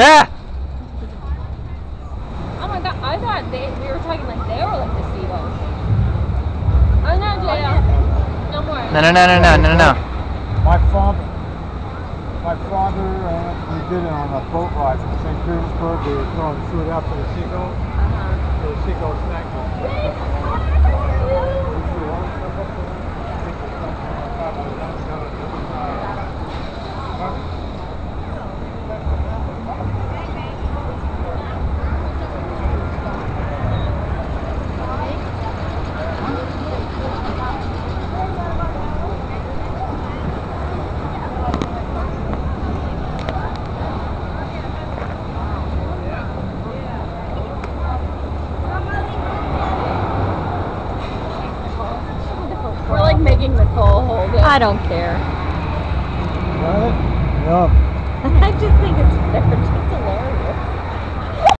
Ah! Oh my god, I thought we were talking like they were like the seagulls. Oh no, JL. No more. No. My father, we did it on a boat ride from St. Petersburg. We were throwing food out to the seagulls. So the seagulls snacked We're like making Nicole hold it. I don't care. What? Yum. I just think it's there just a